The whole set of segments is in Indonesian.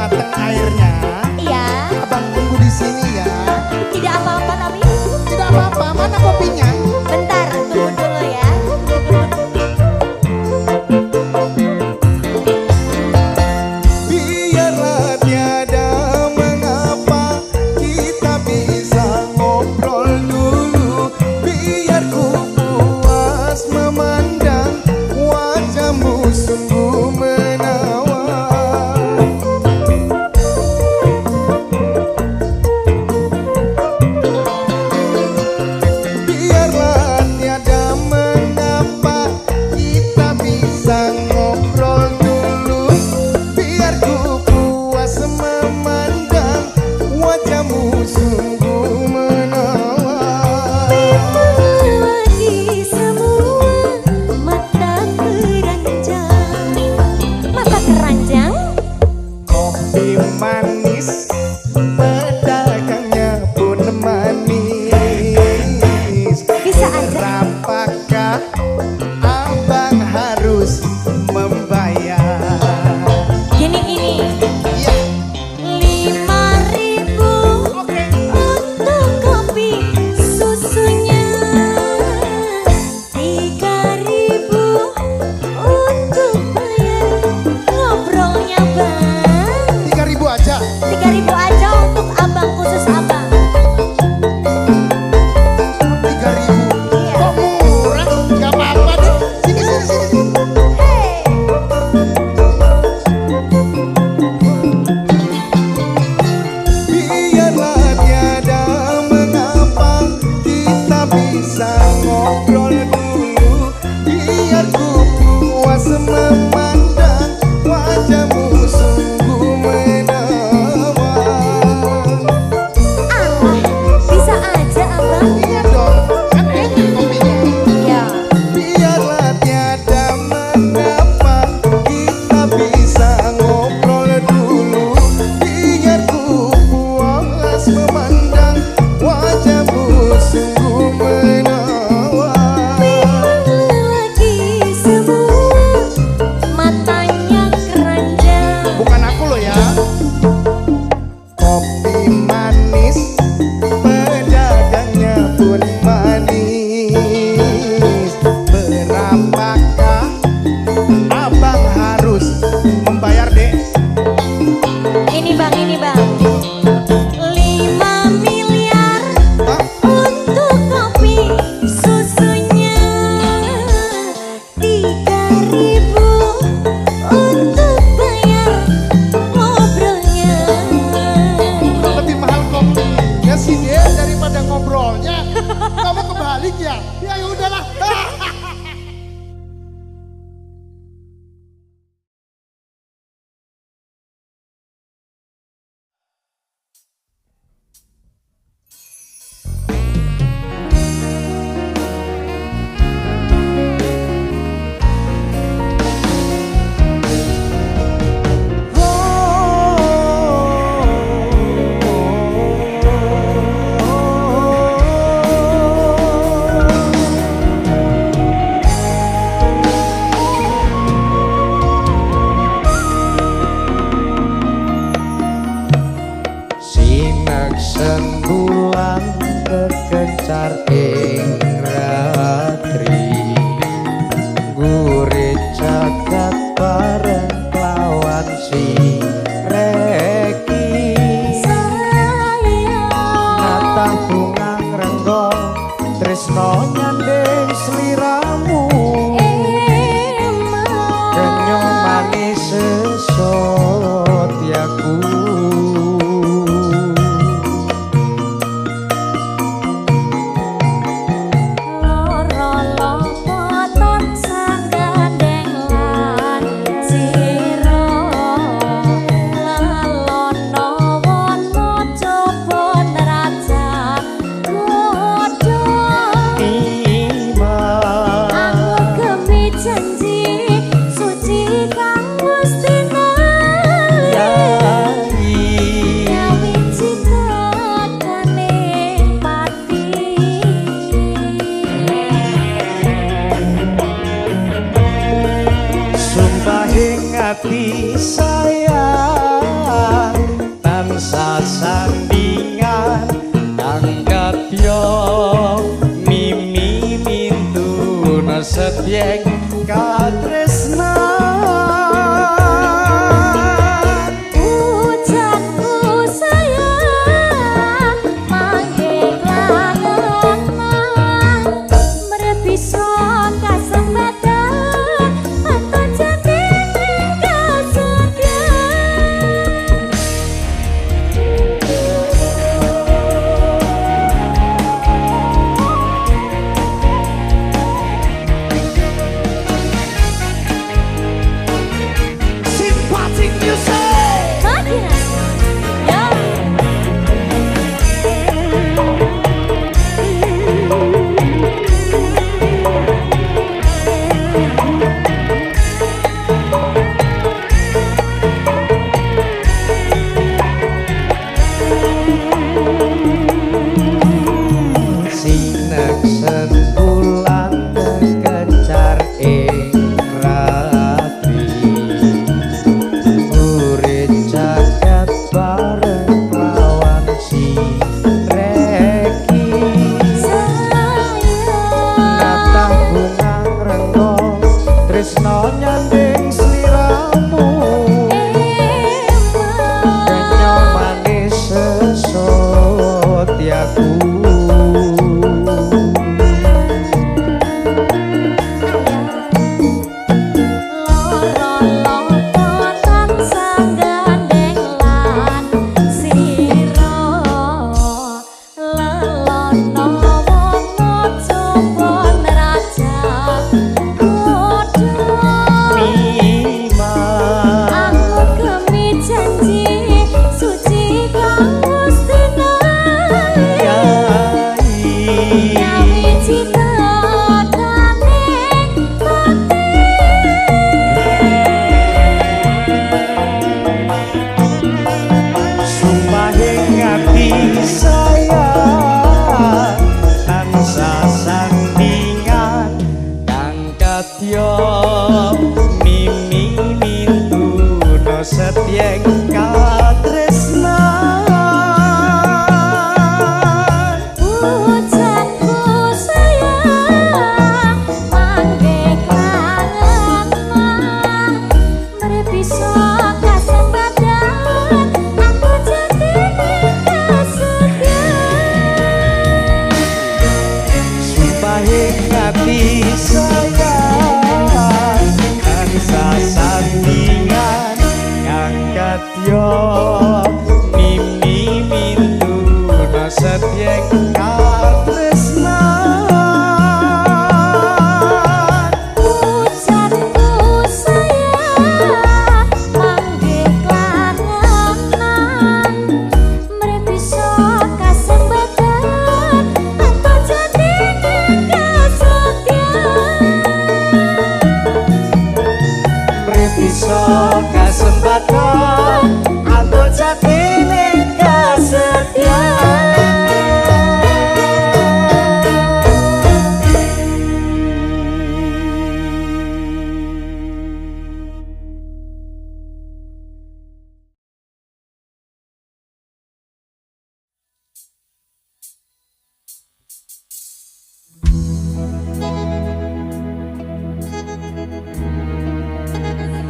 matang airnya. Iya. Abang tunggu di sini ya. Tidak apa-apa tapi. Tidak apa-apa, mana kopinya? Bentar, tunggu dulu ya. Biarlah tiada mengapa, kita bisa ngobrol dulu. Biar ku puas memandang wajahmu sungguh menawan. Biarlah tiada mengapa, kita bisa ngobrol dulu. Biar ku puas memandang wajahmu sungguh menawan. Lagi semua mata keranjang. Mata keranjang? Kopi manis, pedagangnya pun manis. Bisa aja. Apakah abang harus membayar? Gini. Ya, 5.000 oke. untuk kopi susunya. 3.000 untuk bayar ngobrolnya bang. 3.000 aja. 3.000 aja untuk abang, khusus abang. 3.000. Iya. Kok murah? Gak apa-apa deh. Sini. Hey. Biarlah tiada mengapa, kita bisa ngobrol dulu. Biar ku puas memandang wajahmu sungguh menawan. Allah, bisa aja abang. Iya dong, kan enak kopinya. Iya. Biarlah tiada mengapa, kita bisa ngobrol dulu. Biar ku puas memandang wajahmu sungguh menawan. Lagi semua matanya keranjang. Bukan aku loh ya. Kopi manis, pedagangnya pun manis. Berapakah abang harus membayar, Dek? Ini bang. 5 miliar Hah? untuk kopi susunya. 3.000 untuk bayar ngobrolnya. Lebih mahal kopinya sih, Dek, daripada ngobrolnya. Kamu kebalik ya? Ya udahlah. Sineksen bulan berkencar ing ratri, gurit jagat bareng lawan si reki. Natah bunga ngrenggo tresno nyanding sliramu, kenyong manis sesotyaku.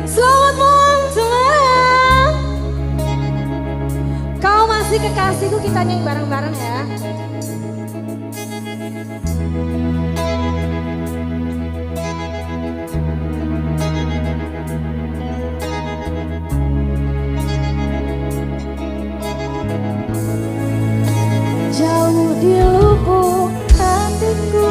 Selamat malam Julen. Kau masih kekasihku, kita nyanyi bareng-bareng ya. Jauh di lubuk hatiku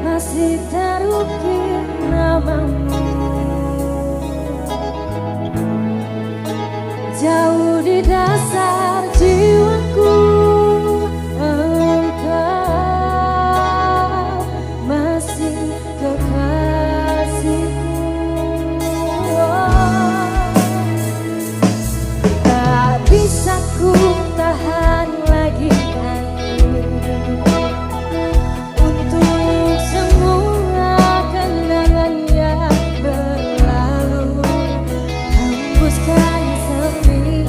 masih terukir namamu. Jauh di dasar jiwaku engkau masih kekasihku. Tak bisa ku tahan lagi untuk semua kenangan yang berlalu, hembuskan sepi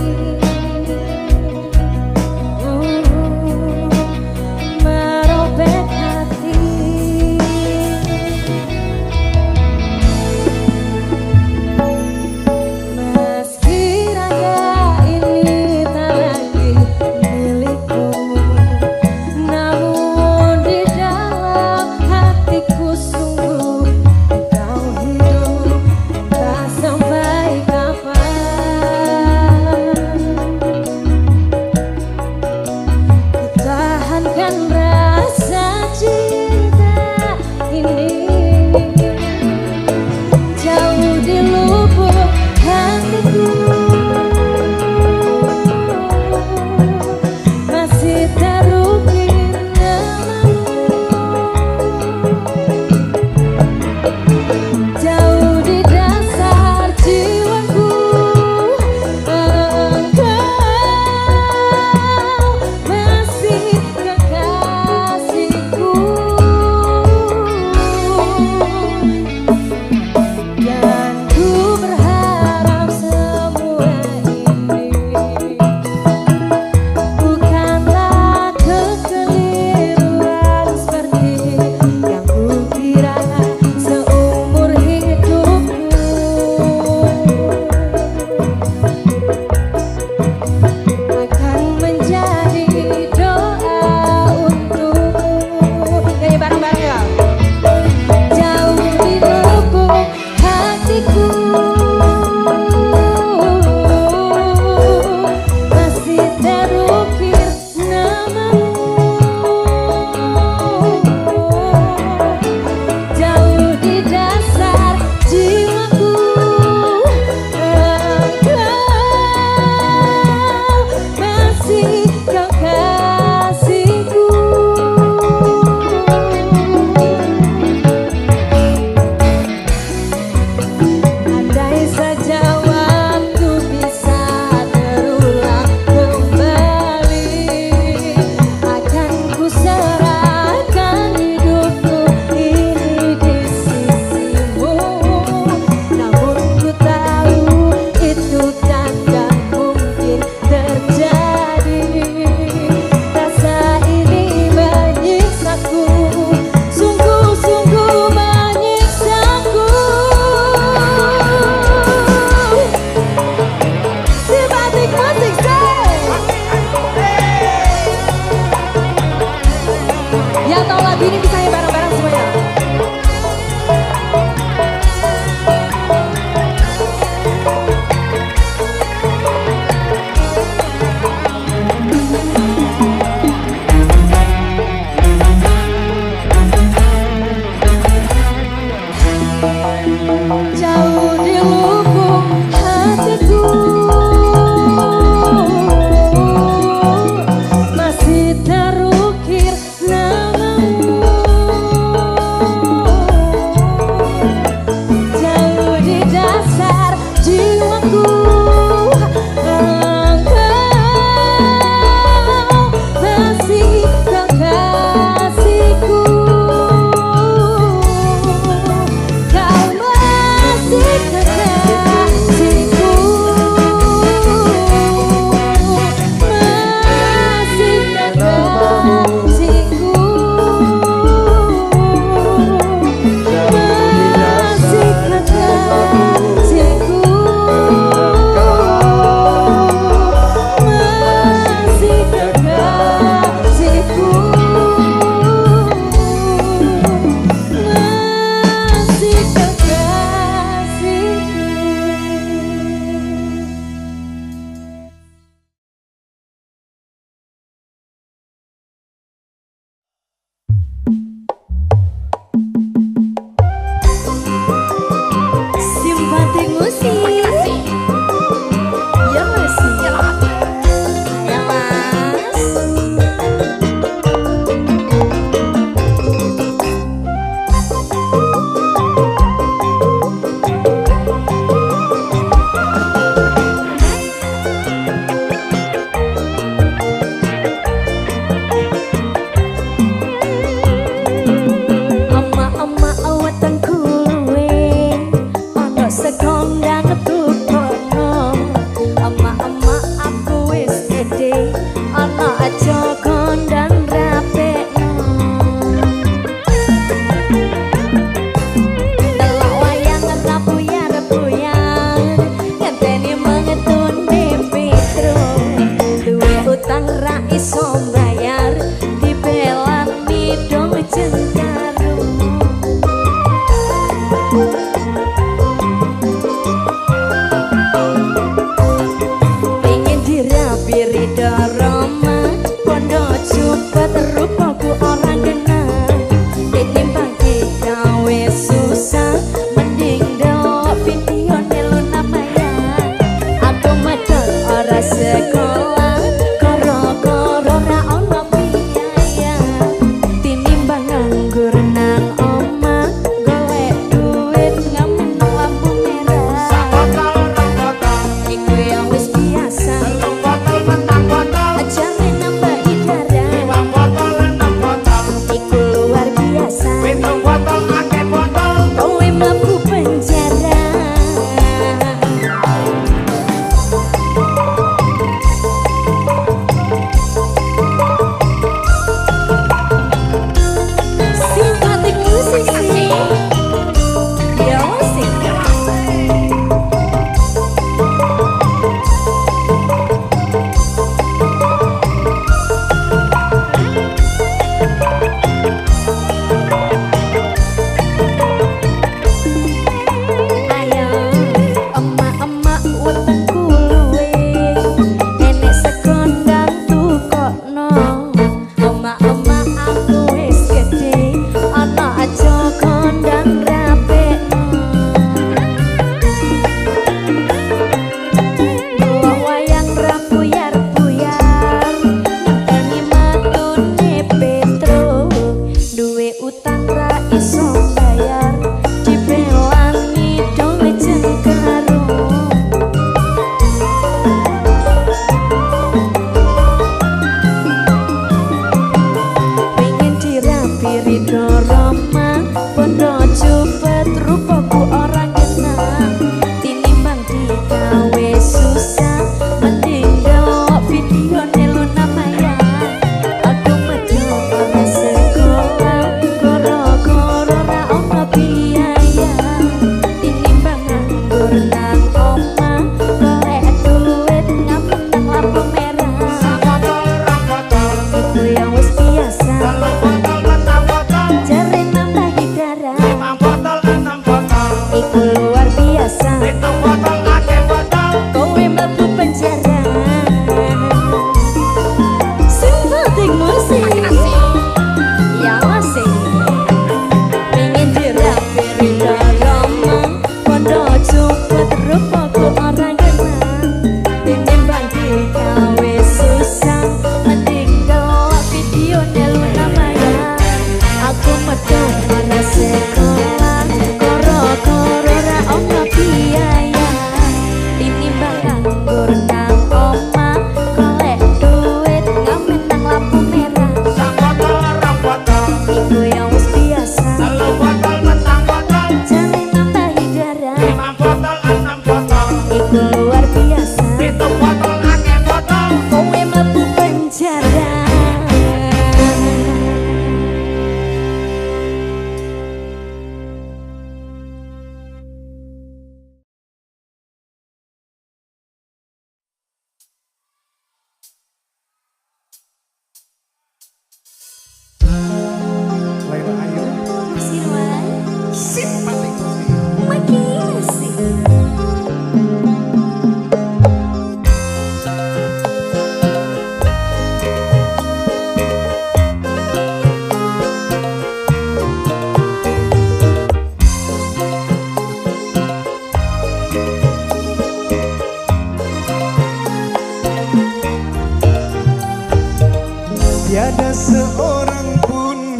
Tiada seorang pun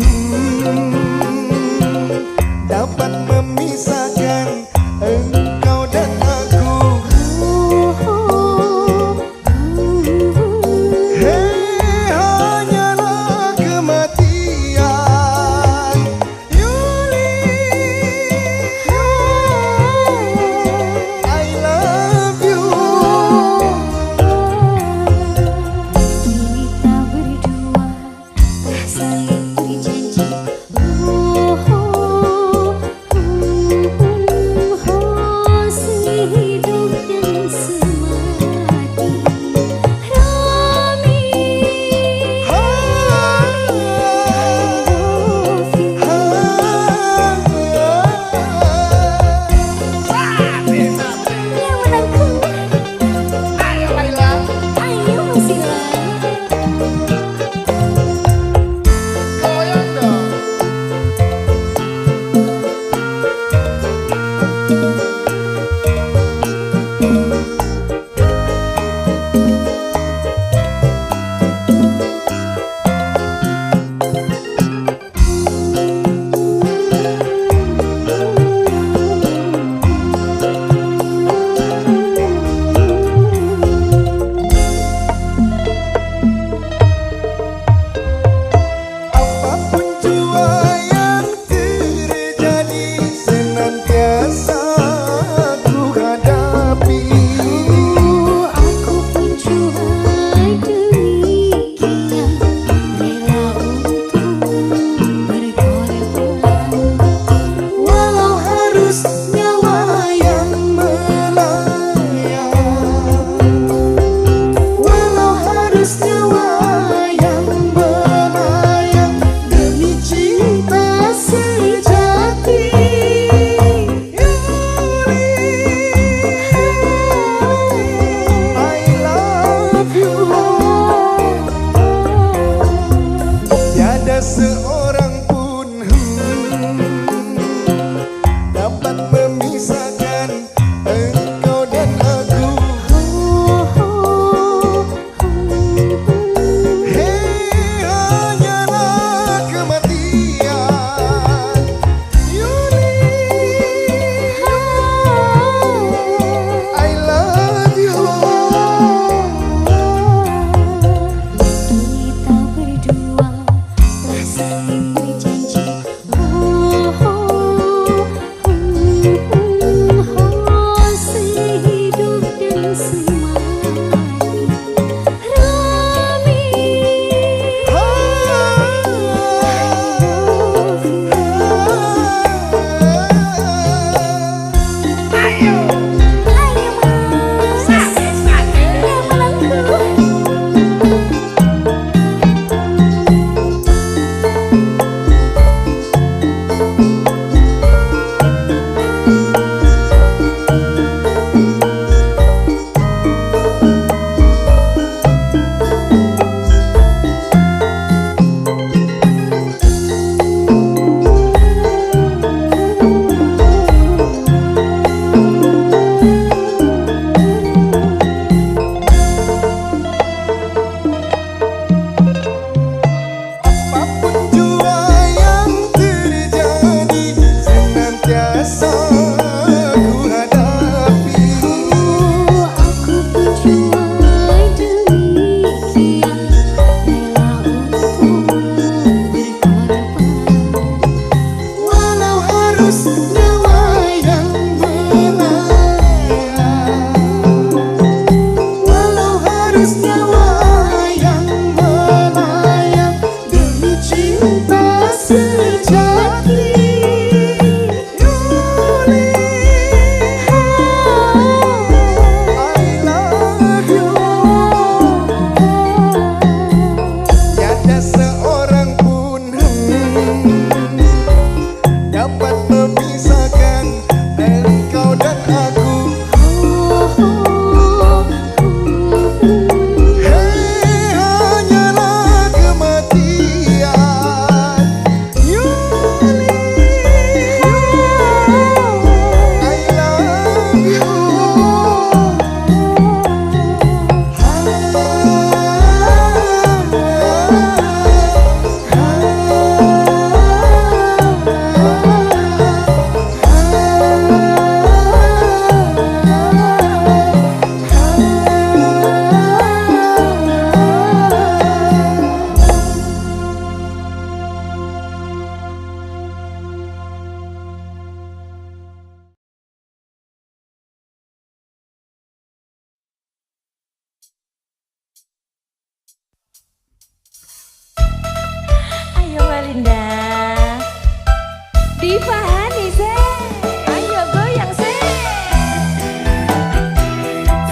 dapat memisahkan engkau dan aku. Hei, hanyalah kematian. Yuli, I love you. Kita berdua tak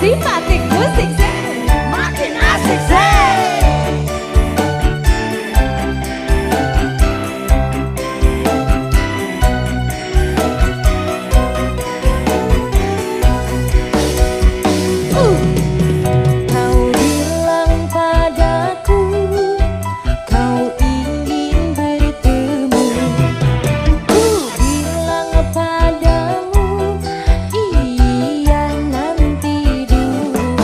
Simpatik musik makin asik Kau bilang padaku kau ingin bertemu. Ku bilang padamu iya nanti dulu.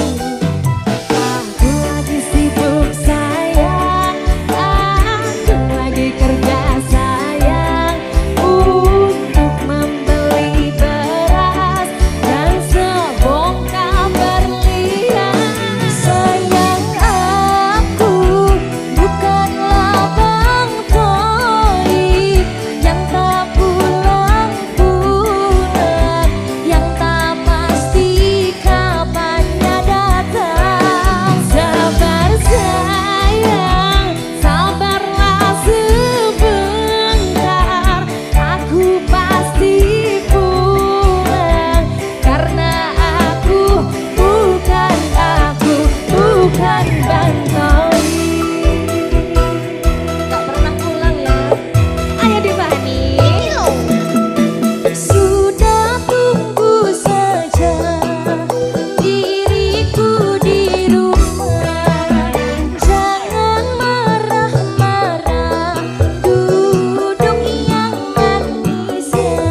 Aku lagi sibuk sayang, aku lagi kerja sayang untuk membeli beras dan sebongkah berlian. Sayang aku bukanlah bang toib yang tak pulang-pulang, yang tak pasti kapannya datang. Sabar sayang, sabarlah sebentar, aku pasti pulang. Karena aku bukan bang toib. Tak pernah pulang ya. Ayo dibani. Sudah tunggu saja diriku di rumah. Jangan marah-marah, duduk yang manis ya.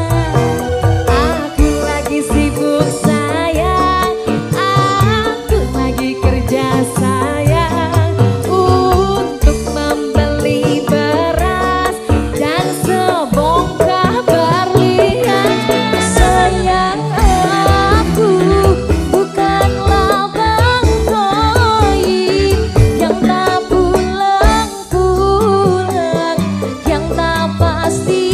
Aku lagi sibuk sayang, aku lagi kerja sayang untuk membeli beras dan sebongkah berlian. Sayang aku bukanlah bang toib yang tak pulang-pulang, yang tak pasti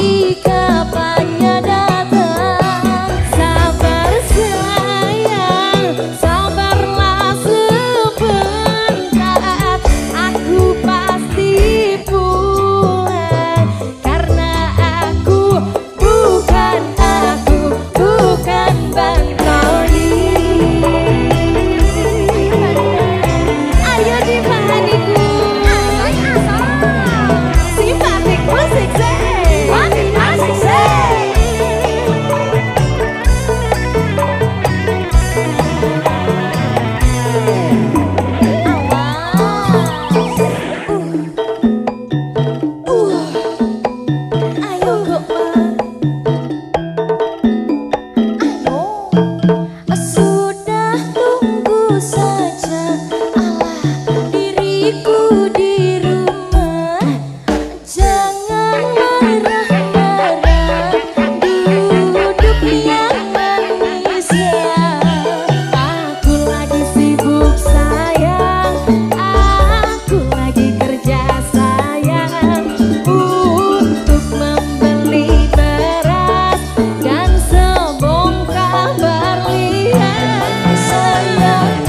kapannya datang. Sabar sayang, sabarlah sebentar, aku pasti pulang. Karena aku bukan bang toib. Ayo dibaniku. Simpatik musik makin asik Ayo Gopal, ayo. Sudah tunggu saja, alah diriku di rumah. Jangan marah-marah, duduk yang manis ya. Aku lagi sibuk sayang, aku lagi kerja sayang untuk membeli beras dan sebongkah berlian. Sayang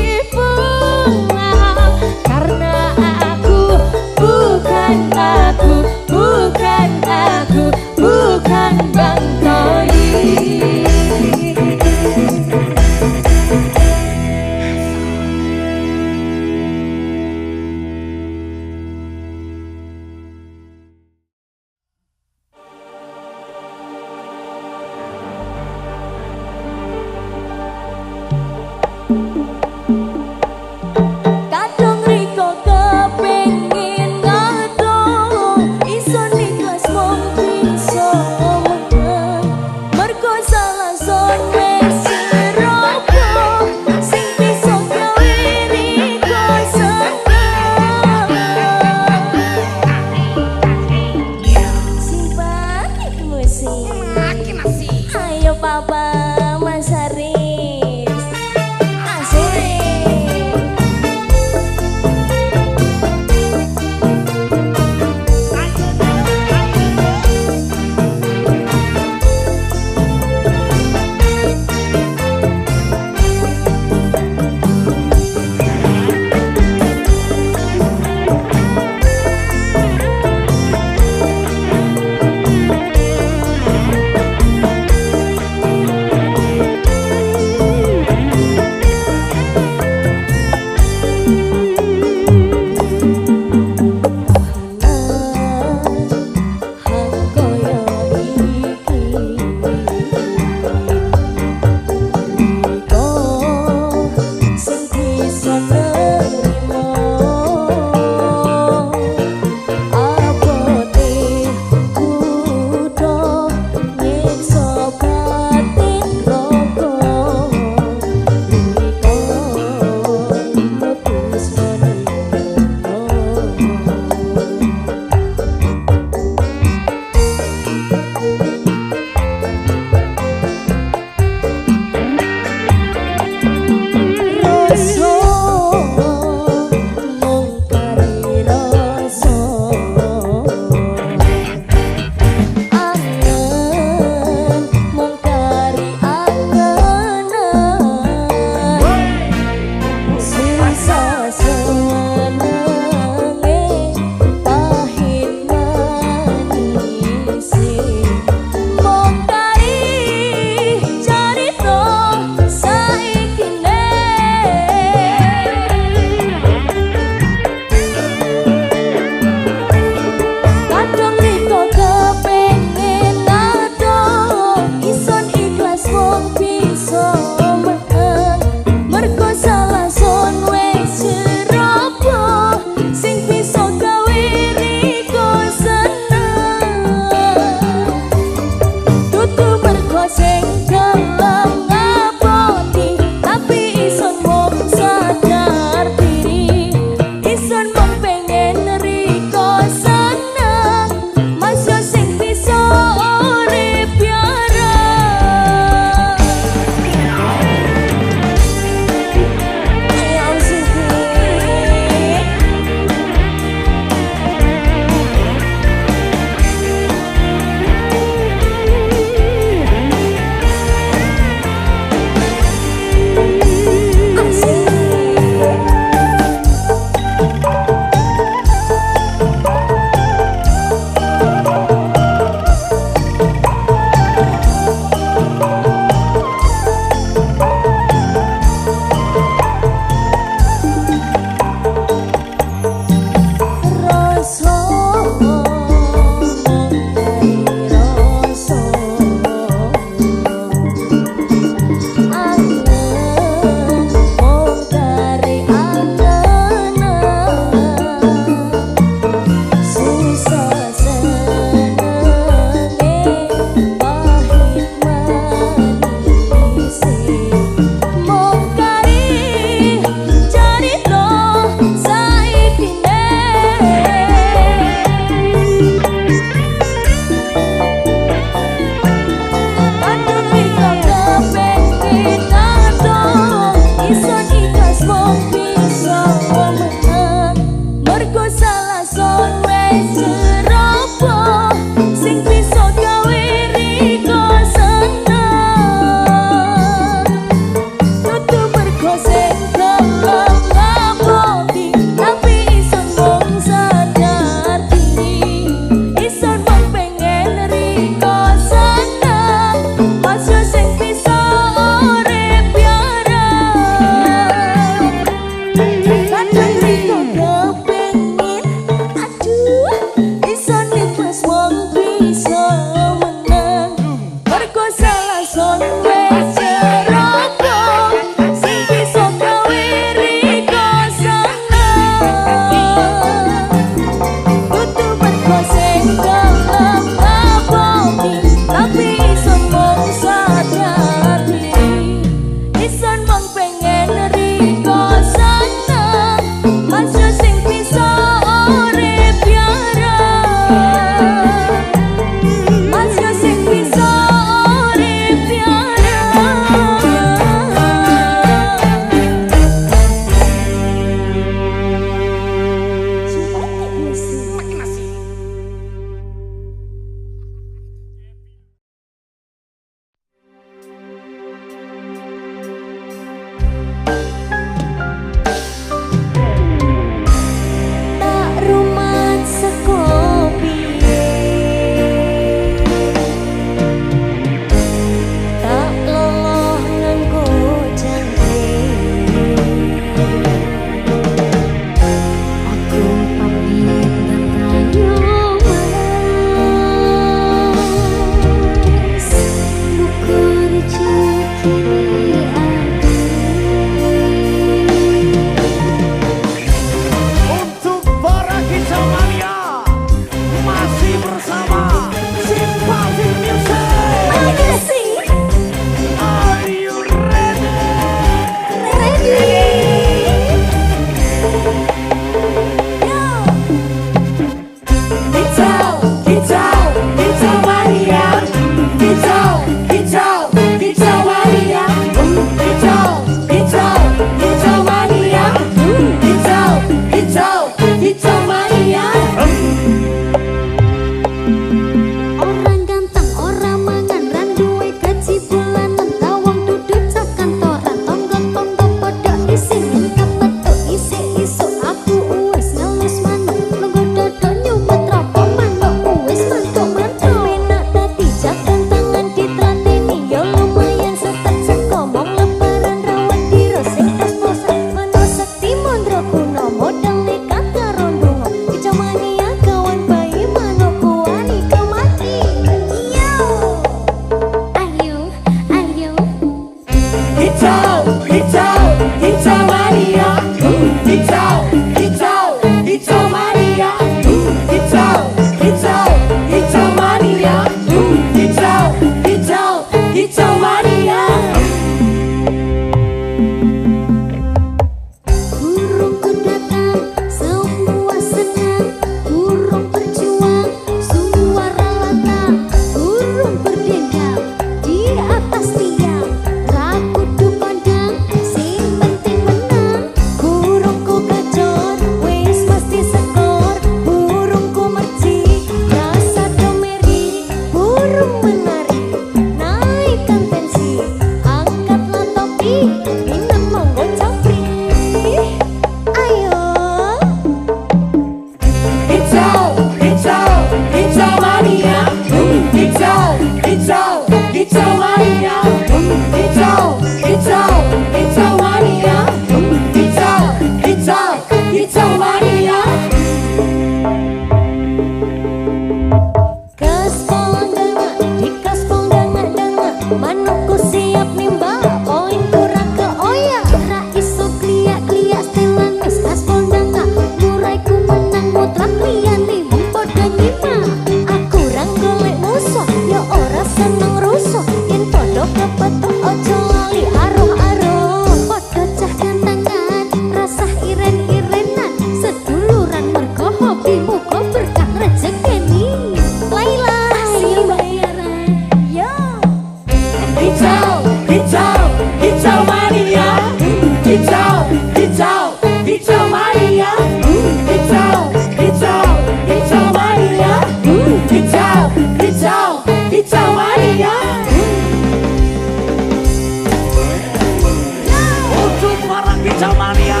Untuk para kicau Mania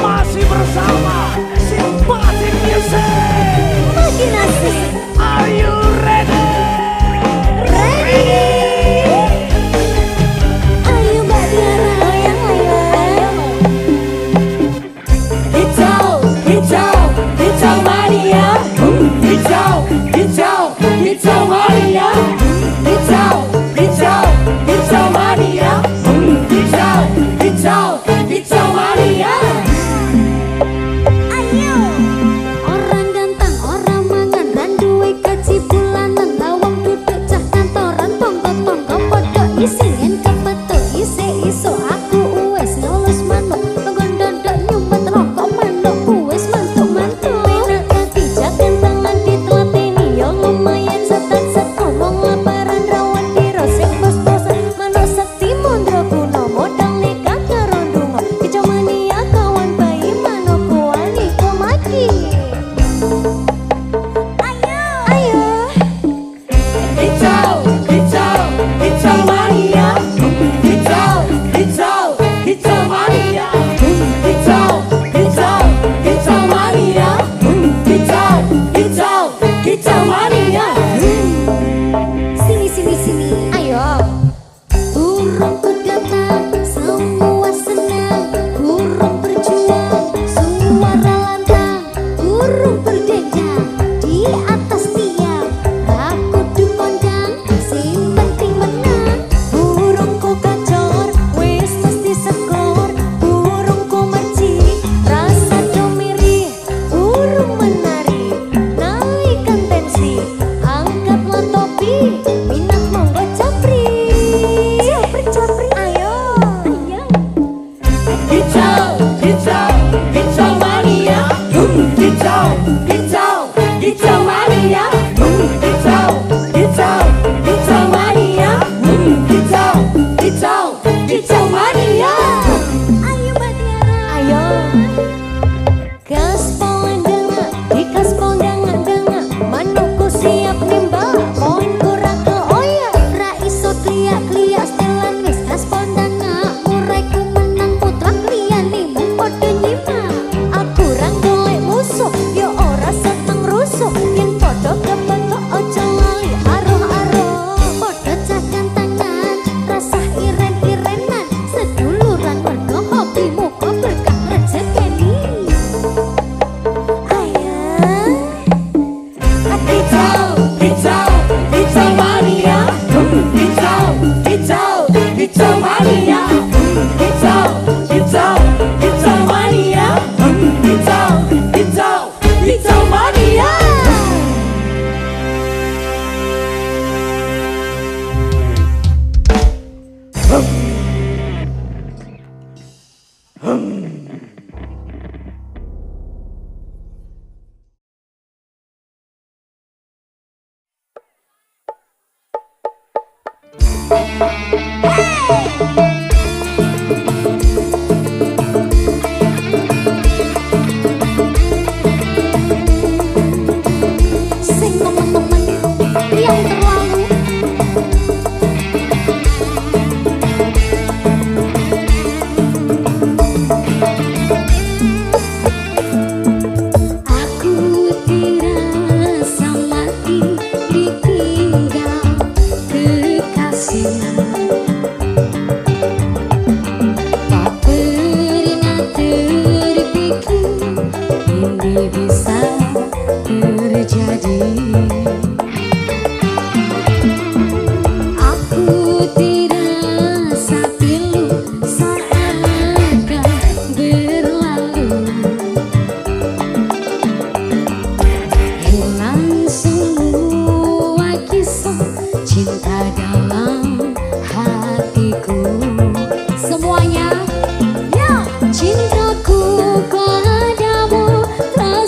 masih bersama Simpatik Music. Makin asik. Are you ready? Ready. Ayo Mbak Diana, ayo. Hijau, hijau, hijau mania. Hijau, hijau, hijau mania. Hijau, hijau, hijau mania. Hijau, hijau, hijau mania. Ayo. Orang ganteng, orang mangan, dan duwe gaji bulanan. Lawang duduk cah kantoran, tonggo-tonggo podo isingen kebetul. Iso aku uwes ngelus manuk, tonggo ndodok nyumet rokok manuk uwes mantuk-mantuk. Penak kaki jaken tangan ditelateni, yo lumayan setat-set ngomong laparan rawan diro sing bos-bosan. Manuk sekti mondro kuno, modal nekat kerondungo. Kicau mania kawan bayi manuk kuali komaki. Ayo. Hijau, hijau, hijau mania. Hijau, hijau, hijau mania. Hijau, hijau, hijau mania. Hijau, hijau, hijau mania. Sini. Ayo. Burungku datang, semua senang. Burung berjuang, suara lantang. Burung berdendang di atas tiang. Aku dikondang, sing penting menang. Burungku gacor, wis mesti skor. Burungku merci, rasa domiri. Burung menari, naikkan tensi. Angkatlah topi, minat monggo capri. Ayo. Hijau, hijau, hijau mania. Hijau, hijau, hijau mania. Hijau, hijau, hijau mania. Hijau, hijau, hijau mania. Ayo Mbak Tiara. Ayo. Gaspol dengak, di gaspol dengak. Manukku siap nimbal, poin kurang ke oya. Ra iso kliak-kliak setelan wis gaspol dengak. Muraiku menang putra kliyane mung podo nyimak. Aku ra golek musuh, yo ora seneng rusuh. Yen podo kebentuk ojo lali aruh-aruh. Podo cakan tangan, rasah iren-irenan. Seduluran mergo hobimu kok berkah rezekeni. Ayo. Hijau, hijau, hijau mania. Hijau, hijau, hijau mania. Hijau, hijau, hijau mania. Hijau, hijau, hijau mania. Sing temen-temen yang terlalu. Aku dirasa mati ditinggal kekasih. Tak pernah terpikir ini bisa terjadi. Aku dirasa pilu seakan berlalu. Hilang semua kisah cinta dalam hatiku. Semuanya, ya cintaku padamu tak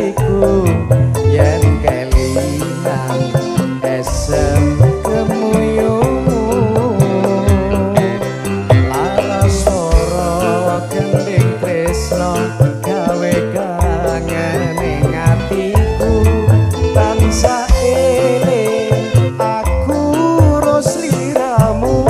atiku yen kelingan esem kemuyungmu laras swara gending tresno gawe kangen ing atiku tansah eling aku ros liramu.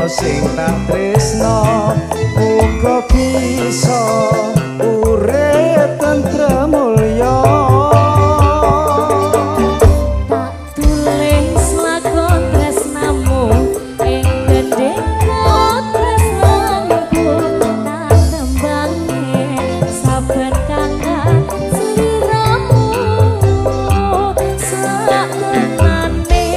Sing tak tresno uga bisa urip tentrem mulya. Tak tulis lakon tresnamu ing gendeng tresnaku tak tembange saben kangen sliramu sak tenane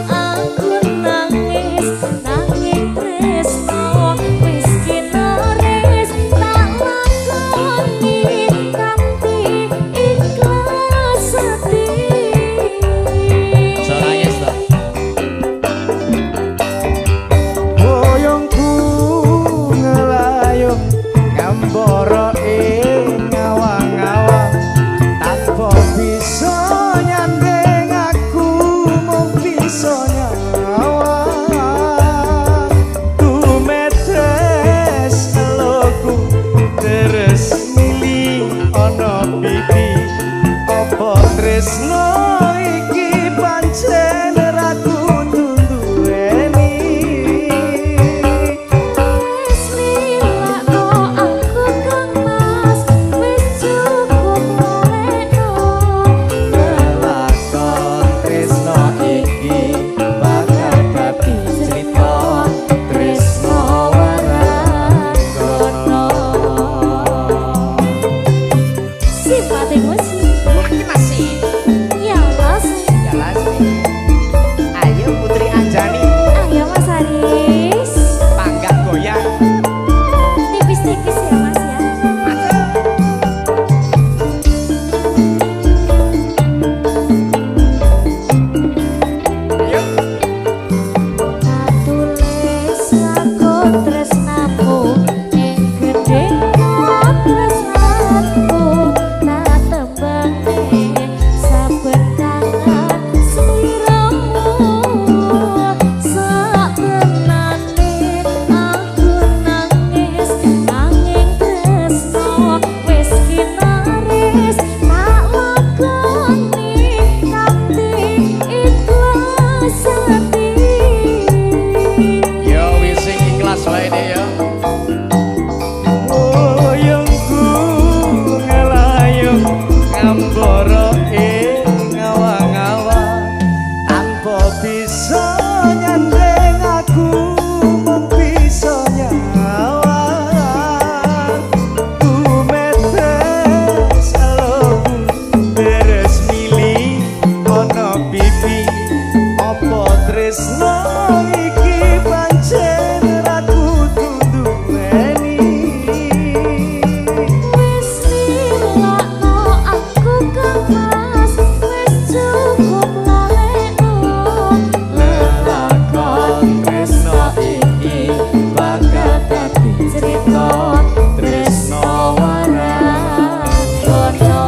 aku nangis nanging tresno wis kinaris tak lakoni kanthi ikhlas ati. Boyongku ngelayung ngambara ing ngawang-awang tanpa bisa nyandeng aku mung bisa nyawang tumetes eloku terus milih ana pipi apa tresno iki pancen ra kudu duweni. Wis lilakno aku Kang Mas wis cukup lelekno Lakon tresno iki bakal dadi cerita tresno waranggono. simpati musik Makin asik. ya Mas. Jelas nih. Ayo Putri Anjani, Ayo Mas Haris panggah goyang. tipis-tipis ya Mas ya. Ayo. Tak tulis lakon tresnamu ing gendeng tresnaku tak tembange saben kangen sliramu sak tenane aku nangis nanging tresno wis kinaris tak lakoni kanthi ikhlas ati. Yo wis sing ikhlas wae deh ya. Boyongku ngelayung ngambara ing ngawang-awang tanpa bisa nyandeng aku mung bisa nyawang tumetes eloku beres milih ana pipi apa tresno iki pancen ra kudu duweni. Wis lilakno aku Kang Mas wis cukup lelekno Lakon tresno iki bakal dadi cerita tresno waranggono.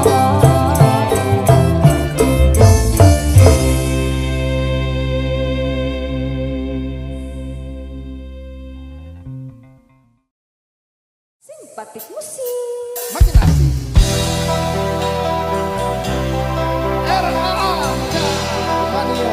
Simpatik musik. Makin asik. RAA Mania.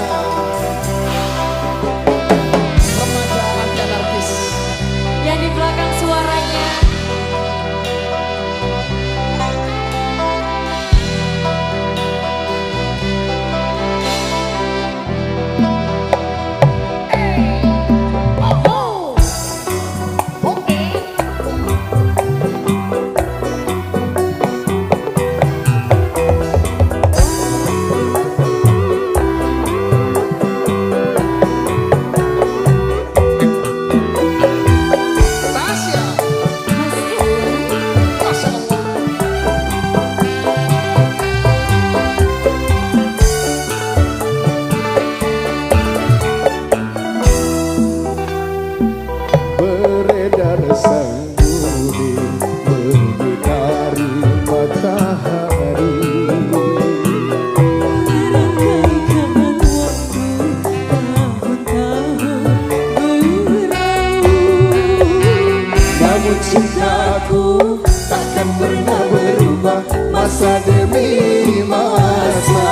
Namun cintaku takkan pernah berubah masa demi masa.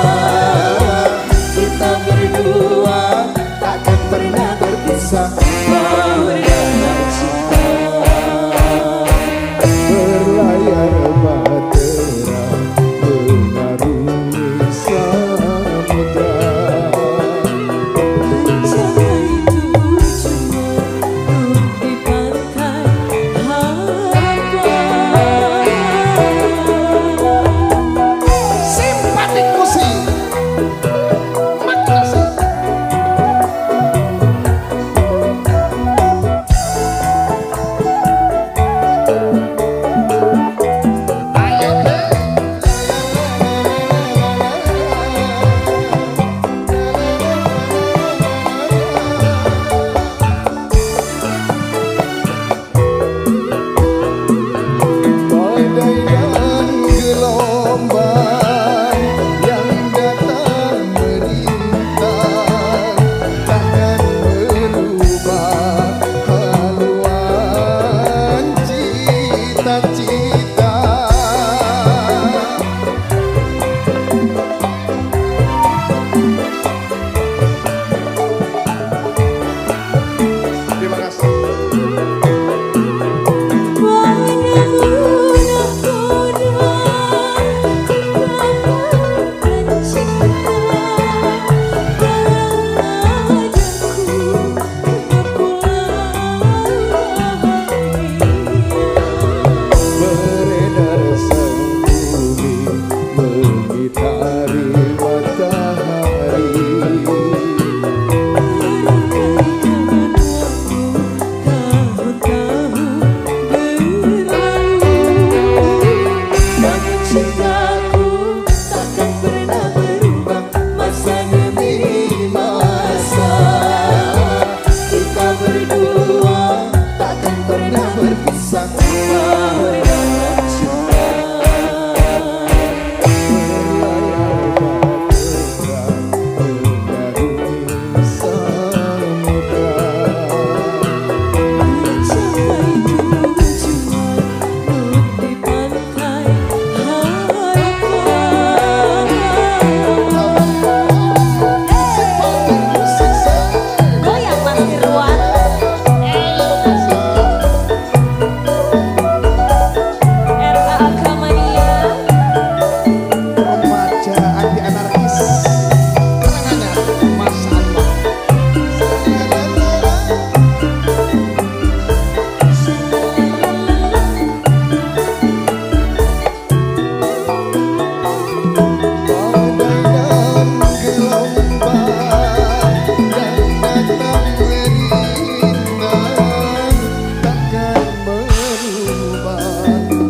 Kita berdua takkan pernah berpisah. Bahagia cinta berlayar bahtera mengarungi samudra. Simpatik musik makasih. Badai dan gelombang yang datang merintang takkan merubah haluan cita-cita. Terima kasih. Beredar sang bumi mengitari matahari. Namun cintaku takkan pernah berubah masa demi masa. Kita berdua takkan pernah berpisah. Bahagia cinta berlayar bahtera mengarungi samudra. Goyang Mas Dirwan. RAK Mania. Remaja anti anarkis karangannya Mas Anwar. Badai dan gelombang yang datang merintang takkan merubah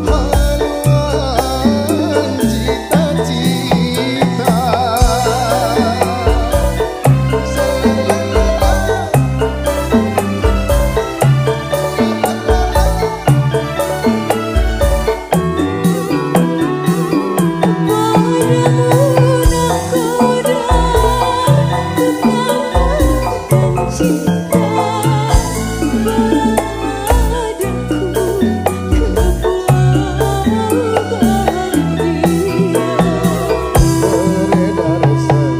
haluan cita-cita. Beredar sang bumi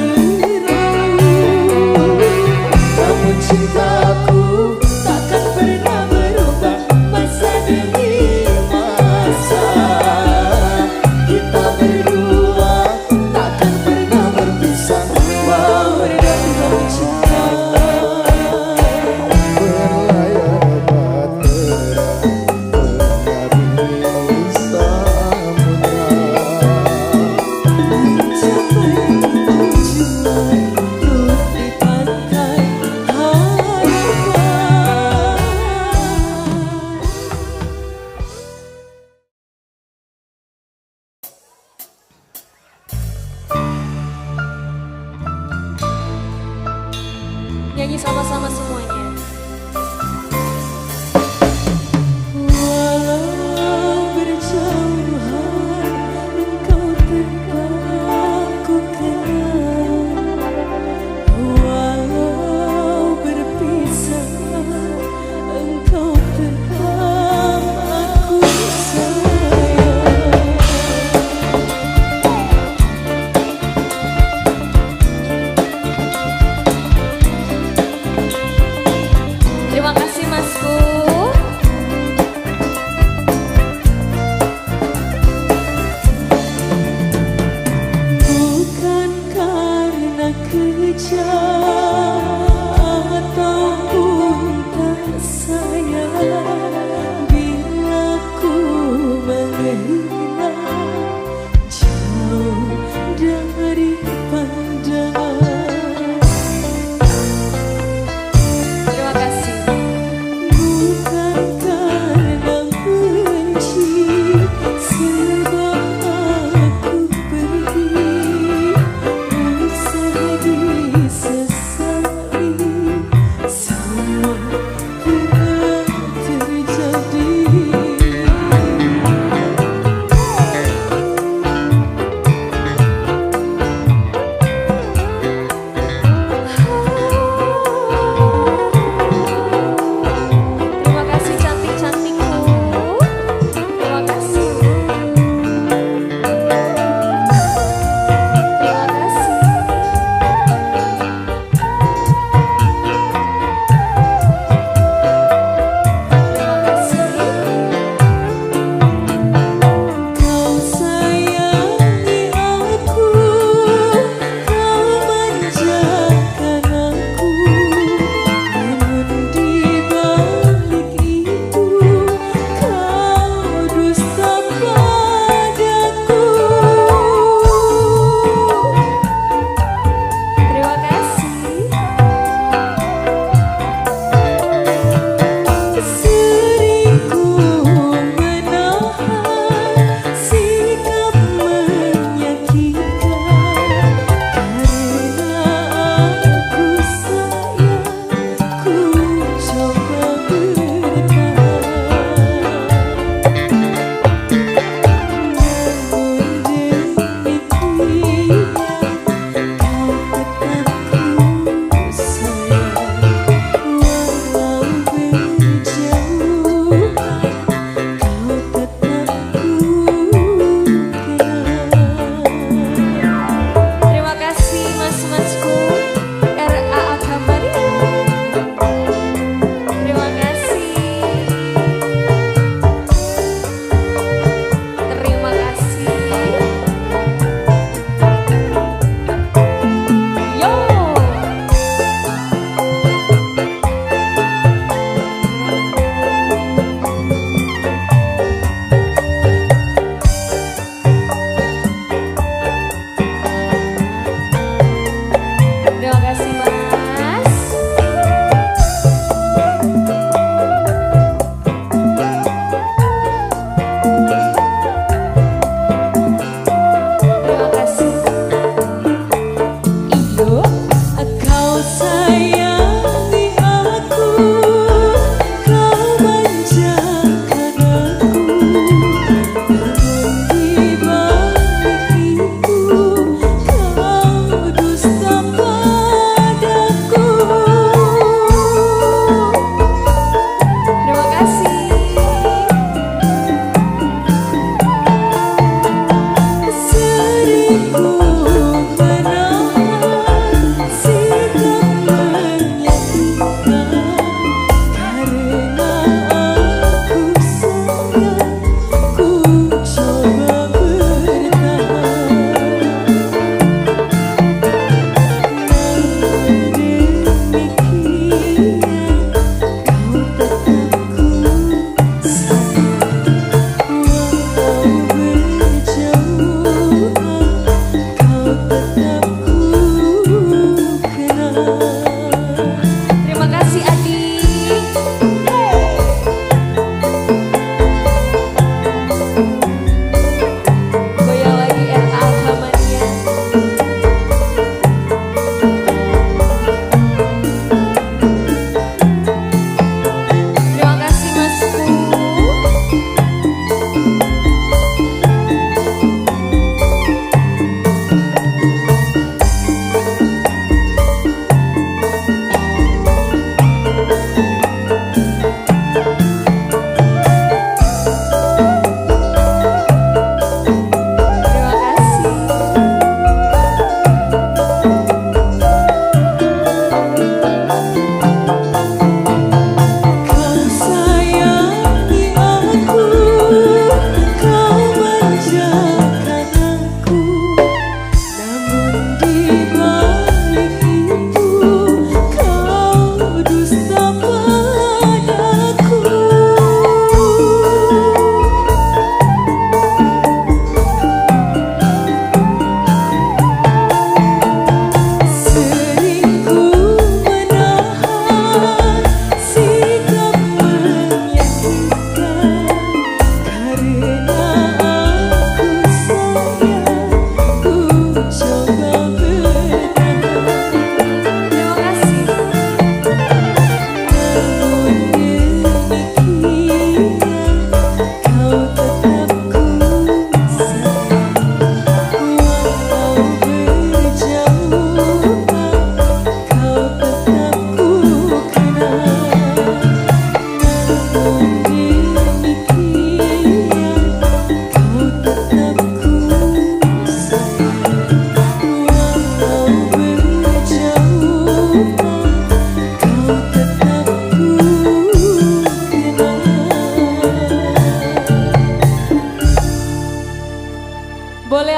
mengitari namun cintaku takkan pernah berubah masa demi masa. Kita berdua takkan pernah berpisah. Bahagia cinta berlayar bahtera mengarungi samudra. Nyanyi sama-sama semuanya. Walau berjauhan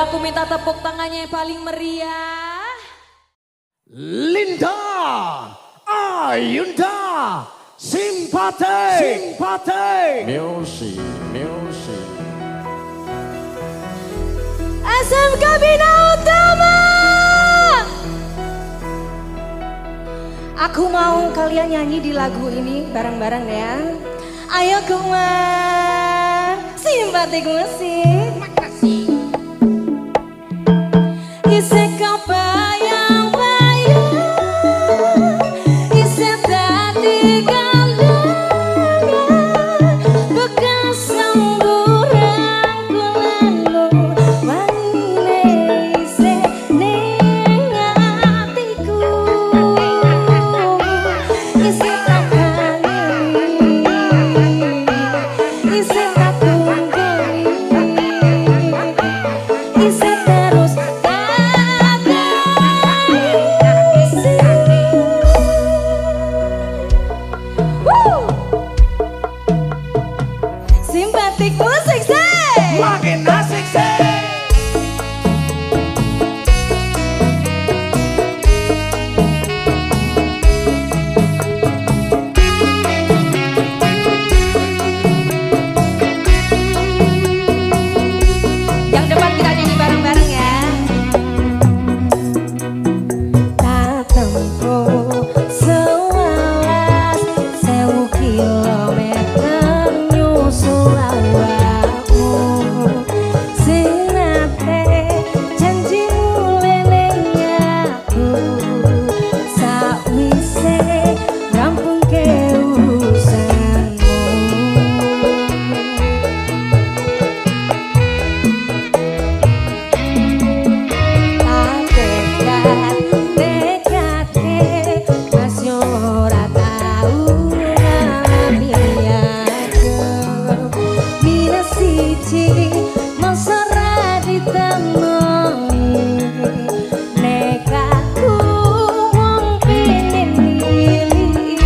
aku minta tepuk tangannya yang paling meriah. Linda Ayunda Simpati Music SMK Bina Utama. Aku mau kalian nyanyi di lagu ini bareng-bareng ya. Ayo Kumar, simpatik musik. Makasih. Isek kebayang-bayang, isek tadi galangan, bekas lemburan kulanu, wanine isek ning atiku, isek takani, isek tatunggali, isek terus simpatik musik say. makin asik sih. Yang depan kita nyanyi bareng-bareng ya. Tak tempuh 11.000 kilometer nyusul awakmu, sing nate janji mulai aku sakwise rampungke urusanmu. Tekad masih ora tau ngambiaku minus siji masa ra ditemoni nekatku wong pengen milih.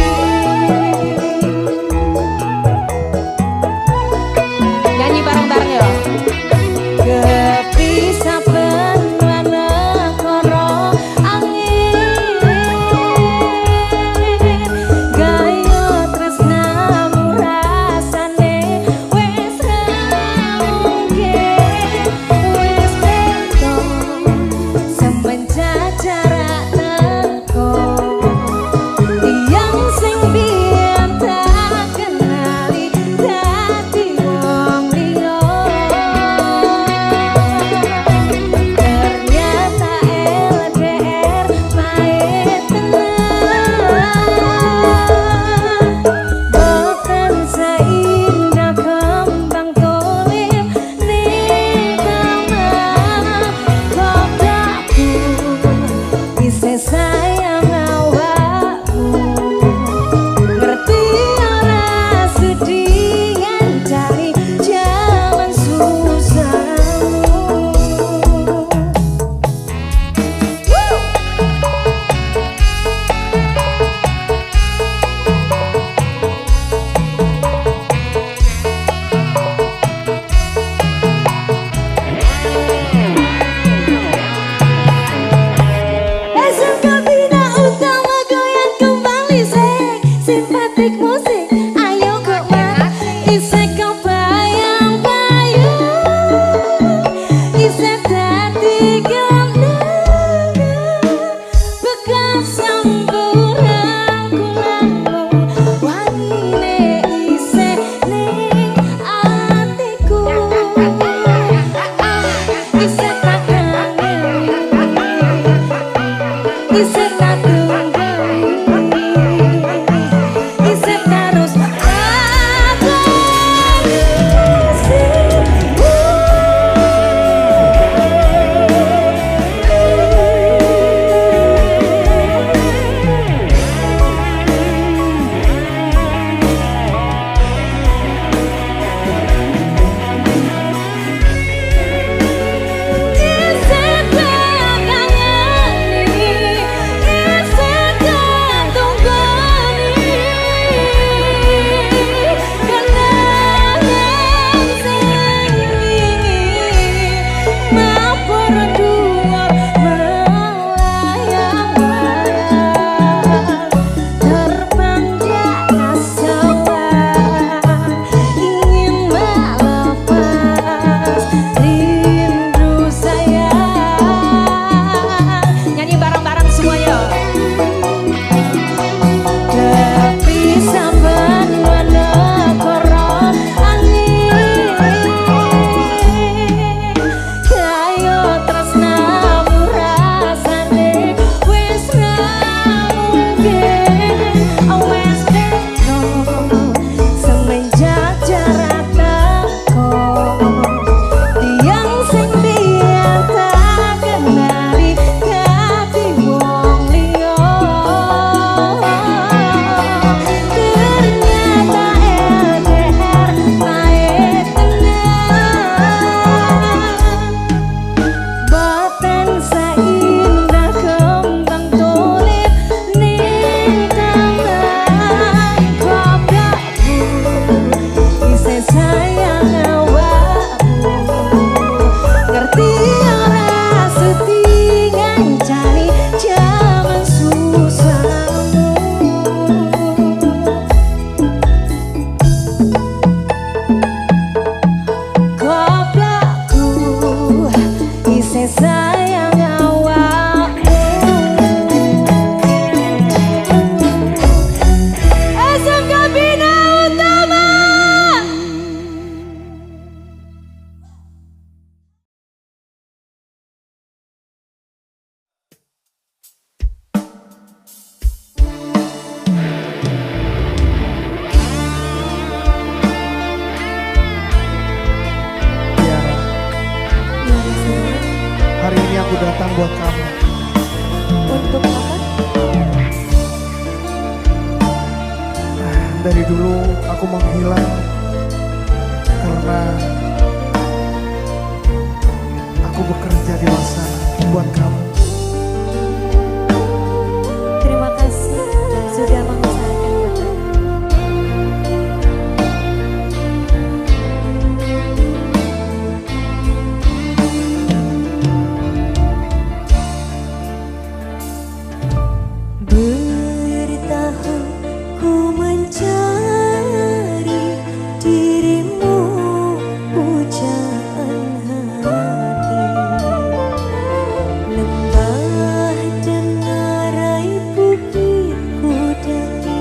Nyanyi bareng-bareng ya. Kepisah penwana koro angin, gaya tresnamu rasane wes ra mungkin, wes aku datang buat kamu. Untuk apa? Dari dulu aku menghilang karena aku bekerja di luar sana buat kamu. Terima kasih sudah mengusahakan buat aku. Bertahun ku mencari dirimu, pujaan hati. Lembah dan ngarai bukit ku daki,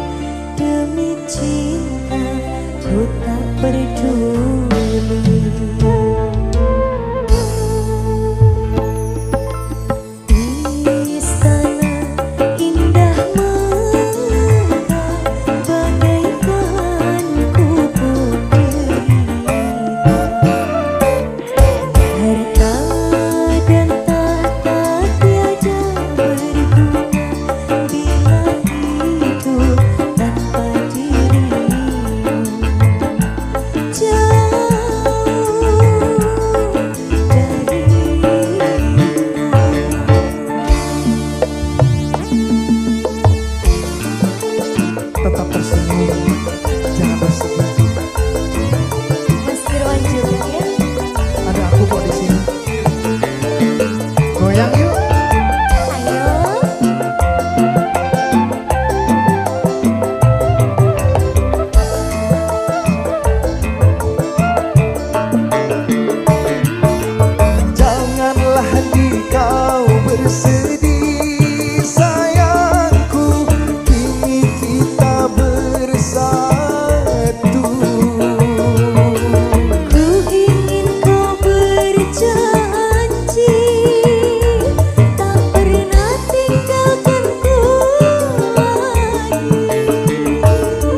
demi cinta ku tak peduli. Istana indah megah, bagaikan kubur derita. Harta dan tahta tiada berguna bila hidup tanpa dirimu. Tetap tersenyum, jangan bersedih. Mas Irwan juga ya. Ada aku kok di sini. Goyang yuk. Ayo. Janganlah kau bersedih sayangku, kini kita bersatu. Ku ingin kau berjanji tak pernah tinggalkanku lagi. Ayo.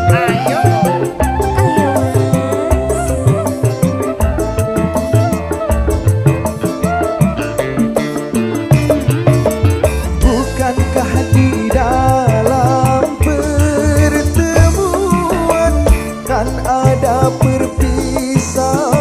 Ayo Bukankah di dalam pertemuan kan ada perpisahan?